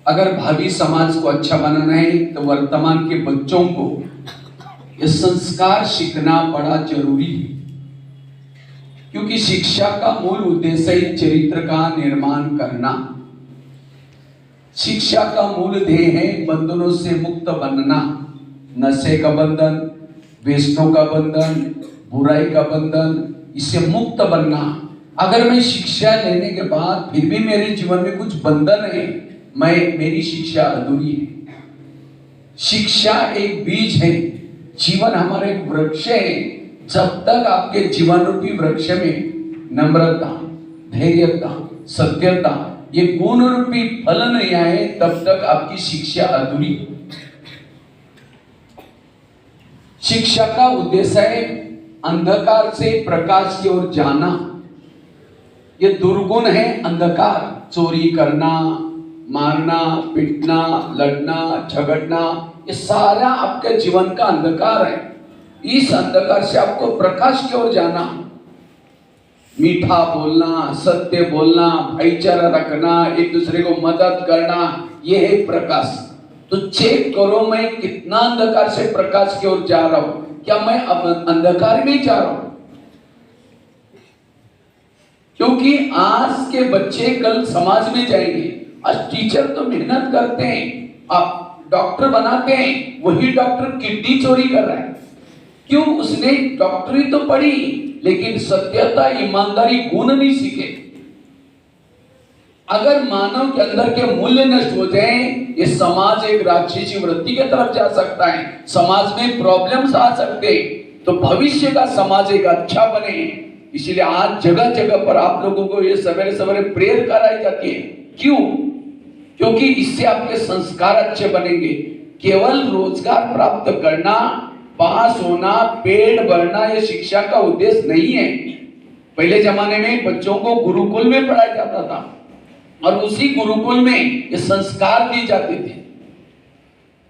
अगर भावी समाज को अच्छा बनाना है तो वर्तमान के बच्चों को ये संस्कार सीखना बड़ा जरूरी है, क्योंकि शिक्षा का मूल उद्देश्य ही चरित्र का निर्माण करना। शिक्षा का मूल ध्येय है बंधनों से मुक्त बनना, नशे का बंधन, व्यसनों का बंधन, बुराई का बंधन, इससे मुक्त बनना। अगर मैं शिक्षा लेने के बाद फिर भी मेरे जीवन में कुछ बंधन है, मेरी शिक्षा अधूरी है। शिक्षा एक बीज है, जीवन हमारा एक वृक्ष है। जब तक आपके जीवन रूपी वृक्ष में नम्रता, धैर्यता, सत्यता, ये गुण रूपी फल नहीं आए, तब तक आपकी शिक्षा अधूरी। शिक्षा का उद्देश्य है अंधकार से प्रकाश की ओर जाना। ये दुर्गुण है अंधकार, चोरी करना, मारना, पीटना, लड़ना, झगड़ना, ये सारा आपके जीवन का अंधकार है। इस अंधकार से आपको प्रकाश की ओर जाना, मीठा बोलना, सत्य बोलना, भाईचारा रखना, एक दूसरे को मदद करना, ये है प्रकाश। तो चेक करो मैं कितना अंधकार से प्रकाश की ओर जा रहा हूं, क्या मैं अब अंधकार में जा रहा हूं? क्योंकि आज के बच्चे कल समाज में जाएंगे। आज टीचर तो मेहनत करते हैं, आप डॉक्टर बनाते हैं, वही डॉक्टर किडनी चोरी कर रहा है। क्यों? उसने डॉक्टरी तो पढ़ी लेकिन सत्यता, ईमानदारी, गुण नहीं सीखे। अगर मानव के अंदर के मूल्य नष्ट हो जाए, ये समाज एक राक्षसी वृत्ति की तरफ जा सकता है, समाज में प्रॉब्लम्स आ सकते हैं। तो भविष्य का समाज एक अच्छा बने, इसलिए आज जगह जगह पर आप लोगों को ये सवेरे सवेरे प्रेयर कराई जाती है। क्यों? क्योंकि इससे आपके संस्कार अच्छे बनेंगे। केवल रोजगार प्राप्त करना, पास होना, पेट भरना, ये शिक्षा का उद्देश्य नहीं है। पहले जमाने में बच्चों को गुरुकुल में पढ़ाया जाता था और उसी गुरुकुल में ये संस्कार दिए जाते थे।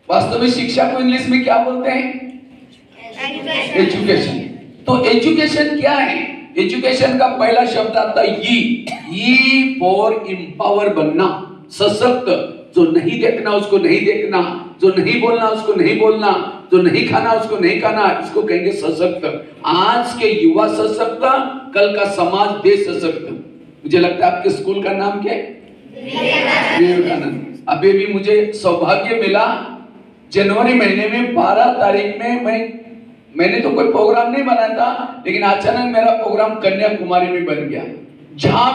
वास्तव में शिक्षा को इंग्लिश में क्या बोलते हैं? एजुकेशन। तो एजुकेशन क्या है? एजुकेशन का पहला शब्द आता है ई फॉर एम्पावर बनना, सशक्त। जो नहीं देखना उसको नहीं देखना, जो नहीं बोलना उसको नहीं बोलना, जो नहीं खाना उसको नहीं खाना, इसको कहेंगे सशक्त। आज के युवा सशक्त, कल का समाज देश सशक्त। मुझे लगता है आपके स्कूल का नाम क्या है? विवेकानंद। अभी भी मुझे सौभाग्य मिला, जनवरी महीने में 12 तारीख में मैंने तो कोई प्रोग्राम नहीं बनाया था, लेकिन अचानक मेरा प्रोग्राम कन्याकुमारी में बन गया, जहां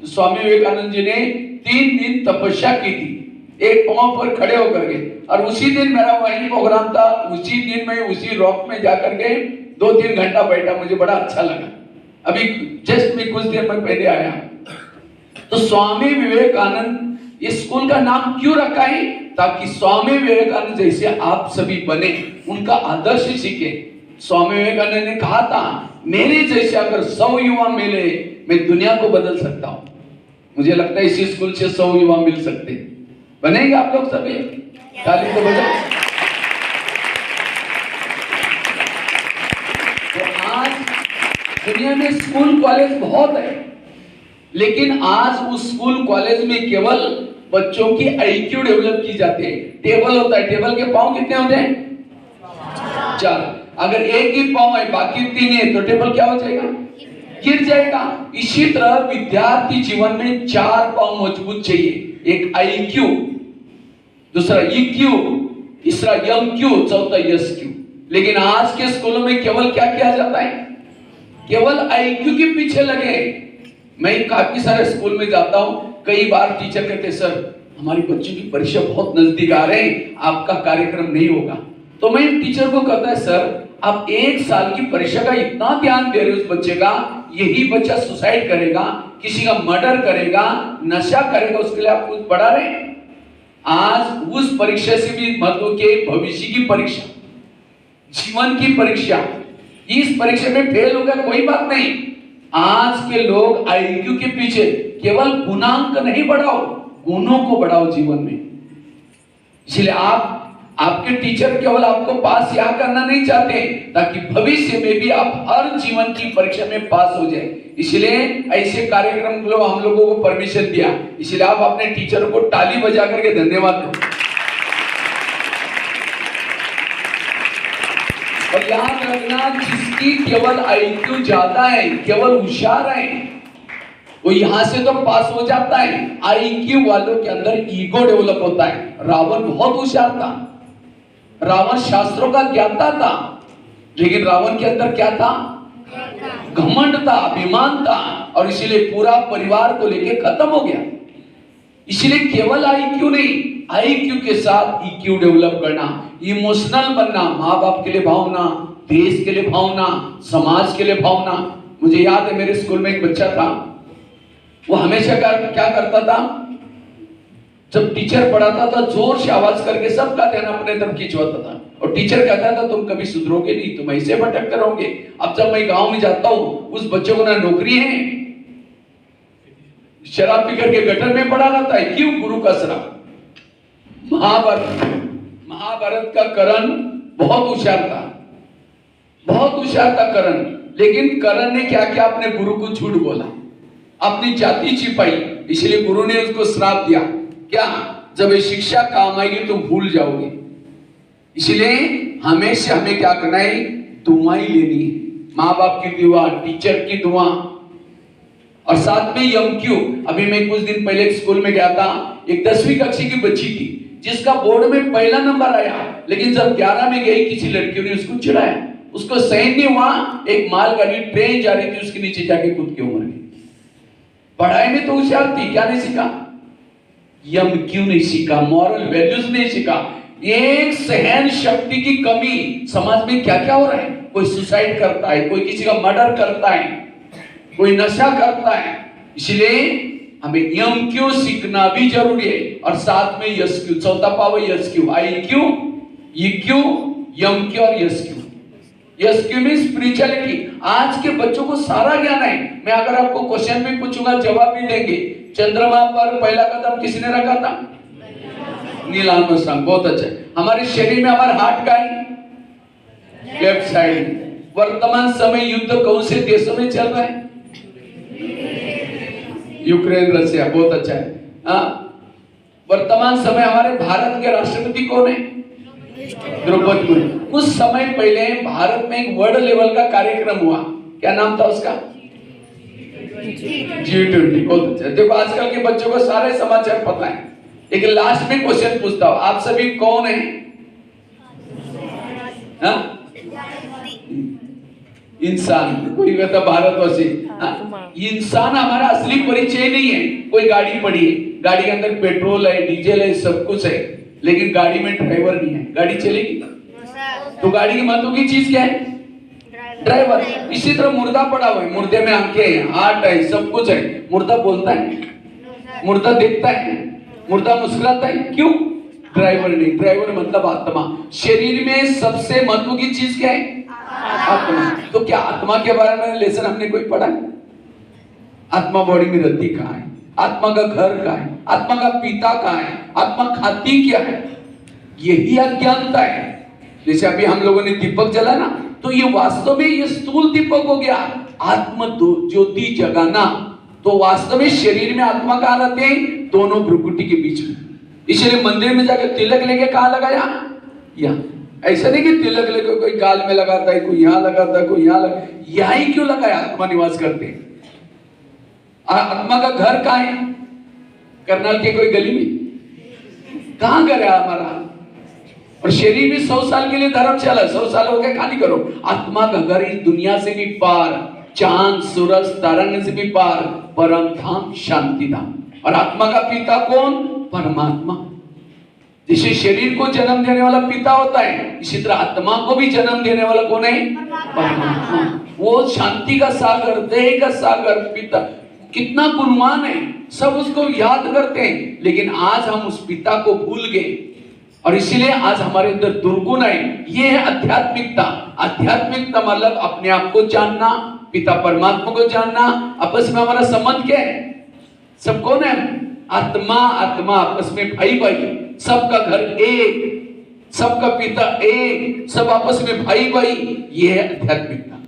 स्वामी विवेकानंद जी ने 3 दिन तपस्या की थी, एक पांव पर खड़े होकर के। और उसी दिन मेरा वही प्रोग्राम था। उसी दिन मैं उसी रॉक में जाकर के 2-3 घंटा बैठा, मुझे बड़ा अच्छा लगा। अभी जस्ट मैं कुछ देर में पहले आया। तो स्वामी विवेकानंद इस स्कूल का नाम क्यों रखा है? ताकि स्वामी विवेकानंद जैसे आप सभी बने, उनका आदर्श सीखे। स्वामी विवेकानंद ने कहा था, मेरे जैसे अगर 100 युवा मिले, मैं दुनिया को बदल सकता हूं। मुझे लगता है इसी स्कूल से 100 युवा मिल सकते। बनेंगे आप लोग सभी? ताली तो बजाओ। तो आज दुनिया में स्कूल कॉलेज बहुत है, लेकिन आज उस स्कूल कॉलेज में केवल बच्चों की IQ डेवलप की जाती है। टेबल होता है, टेबल के पांव कितने होते हैं? 4। अगर एक ही पांव है, बाकी 3 है, तो टेबल क्या हो जाएगा? गिर जाएगा। इसी तरह विद्यार्थी जीवन में 4 पांव मजबूत चाहिए। एक IQ, दूसरा EQ, तीसरा MQ, चौथा SQ। लेकिन आज के स्कूलों में केवल क्या किया जाता है? केवल IQ के पीछे लगे। मैं काफी सारे स्कूल में जाता हूं, कई बार टीचर कहते हैं, सर हमारी बच्ची की परीक्षा बहुत नजदीक आ रही है, आपका कार्यक्रम नहीं होगा। तो मैं टीचर को कहता है, सर आप 1 साल की परीक्षा का इतना ध्यान दे रहे हो उस बच्चे का, यही बच्चा सुसाइड करेगा, किसी का मर्डर करेगा, नशा करेगा, उसके लिए आप कुछ पढ़ा रहे हैं? आज उस परीक्षा से भी महत्व के भविष्य की परीक्षा, जीवन की परीक्षा, इस परीक्षा में फेल होगा कोई बात नहीं। आज के लोग IQ के पीछे, केवल गुणांक नहीं बढ़ाओ, गुणों को बढ़ाओ जीवन में। इसलिए आपके टीचर केवल आपको पास यहाँ करना नहीं चाहते, ताकि भविष्य में भी आप हर जीवन की परीक्षा में पास हो जाए। इसलिए ऐसे कार्यक्रम को हम लोगों को परमिशन दिया। इसलिए आप अपने टीचर को ताली बजा करके धन्यवाद दो। और याद रखना, जिसकी केवल IQ ज्यादा है, केवल होशियार है, वो यहां से तो पास हो जाता है। IQ वालों के अंदर ईगो डेवलप होता है। रावण बहुत होशियार था, रावण शास्त्रों का ज्ञाता था, लेकिन रावण के अंदर क्या था? घमंड था, अभिमान था, और इसीलिए पूरा परिवार को लेके खत्म हो गया। इसलिए केवल IQ नहीं, IQ के साथ EQ डेवलप करना, इमोशनल बनना, माँ बाप के लिए भावना, देश के लिए भावना, समाज के लिए भावना। मुझे याद है, मेरे स्कूल में एक बच्चा था, वो हमेशा क्या करता था, जब टीचर पढ़ाता था जोर से आवाज करके सबका ध्यान अपने तरफ खिंचवाता था, और टीचर कहता था तुम कभी सुधरोगे नहीं, तुम ऐसे भटक करोगे। अब जब मैं गांव में जाता हूँ, उस बच्चे को ना नौकरी है, शराब पी करके गटर में पड़ा रहता है। क्यों? गुरु का श्राप। महाभारत का कर्ण बहुत होशियार था, बहुत होशियार था कर्ण, लेकिन कर्ण ने क्या किया? अपने गुरु को झूठ बोला, अपनी जाति छिपाई, इसलिए गुरु ने उसको श्राप दिया। क्या? जब ये शिक्षा काम आएगी तुम भूल जाओगे। इसलिए हमेशा हमें क्या करना है? दुआएं लेनी है, माँ बाप की दुआ, टीचर की दुआ, और साथ में MQ। अभी मैं कुछ दिन पहले एक स्कूल में गया था, एक 10वीं कक्षा की बच्ची थी, जिसका बोर्ड में पहला नंबर आया, लेकिन जब 11 में गई, किसी लड़कियों ने उसको चिढ़ाया, उसको सहन नहीं हुआ। एक मालगाड़ी ट्रेन जा रही थी, उसके नीचे जाके कूद के मर गई। पढ़ाई में तो होशियार थी, क्या नहीं सीखा? MQ नहीं सीखा, मॉरल वैल्यूज नहीं सीखा। एक सहन शक्ति की कमी। समाज में क्या क्या हो रहा है? कोई सुसाइड करता है, कोई किसी का मर्डर करता है, कोई नशा करता है। इसलिए हमें MQ सीखना भी जरूरी है, और साथ में SQ, चौथा power SQ, IQ, EQ, MQ और SQ। SQ में स्पिरिचुअलिटी। आज के बच्चों को सारा ज्ञान है। मैं अगर आपको क्वेश्चन भी पूछूंगा, जवाब भी देंगे। चंद्रमा पर पहला कदम किसने रखा था? Neil Armstrong. बहुत अच्छा। हमारे शरीर में हमारा हार्ट का है लेफ्ट साइड। वर्तमान समय युद्ध कौन से देशों में चल रहा है? Ukraine, Russia. बहुत अच्छा है। वर्तमान समय हमारे भारत के राष्ट्रपति कौन है? द्रौपदी मुर्मू। कुछ समय पहले भारत में एक वर्ल्ड लेवल का कार्यक्रम हुआ, क्या नाम था उसका? G20। बहुत अच्छा। देखो आजकल के बच्चों को सारे समाचार पता है, लेकिन लास्ट में क्वेश्चन पूछता हूं, आप सभी कौन है? इंसान। कोई कहता भारतवासी। इंसान हमारा असली परिचय नहीं है। कोई गाड़ी पड़ी है, गाड़ी के अंदर पेट्रोल है, डीजल है, सब कुछ है, लेकिन गाड़ी में ड्राइवर नहीं है, गाड़ी चलेगी? तो गाड़ी की महत्व की चीज क्या है? ड्राइवर। इसी तरह मुर्दा पड़ा हुआ है, मुर्दे में आंखें हैं, हार्ट है, सब कुछ है, मुर्दा बोलता है, मुर्दा देखता है, मुर्दा मुस्कुराता है, क्यों? ड्राइवर नहीं। ड्राइवर मतलब आत्मा। शरीर में सबसे महत्व की चीज क्या है? आत्मा। तो क्या आत्मा के बारे में लेसन हमने कोई पढ़ा? आत्मा बॉडी में रहती कहाँ है? आत्मा का घर कहाँ है? आत्मा का पिता कहाँ है? आत्मा खाती क्या है? यही अज्ञानता है। जैसे अभी हम लोगों ने दीपक जला ना, तो ये वास्तव में ये स्थूल दीपक हो गया। आत्म ज्योति जगाना, तो वास्तव में शरीर में आत्मा कहाँ रहते हैं? दोनों भ्रुकुटी के बीच में। इसलिए मंदिर में जाकर तिलक लेके कहाँ लगाया? यहाँ। ऐसा नहीं कि तिलक लेकर कोई गाल में लगाता है, कोई यहाँ लगाता है, कोई यहाँ लगा। यहाँ ही क्यों लगाया? आत्मा निवास करते हैं। आत्मा का घर कहाँ है? करनाल के कोई गली में? कहाँ घर है हमारा? और शरीर भी 100 साल के लिए धर्मशाला, 100 साल हो गए, खाली करो। आत्मा का घर इस दुनिया से भी पार, चांद सूरज तारंग से भी पार, परम धाम शांति धाम। और आत्मा का पिता कौन? परमात्मा। जैसे शरीर को जन्म देने वाला पिता होता है, इसी तरह आत्मा को भी जन्म देने वाला कौन है? परमात्मा। वो शांति का सागर, देह का सागर पिता। कितना गुणवान है, सब उसको याद करते हैं, लेकिन आज हम उस पिता को भूल गए, और इसीलिए आज हमारे अंदर दुर्गुण है। ये है आध्यात्मिकता। आध्यात्मिकता मतलब अपने आप को जानना, पिता परमात्मा को जानना। आपस में हमारा संबंध क्या है? सब कौन है? आत्मा आत्मा, आपस में भाई भाई, सबका घर एक, सबका पिता एक, सब आपस में भाई भाई, ये है आध्यात्मिकता।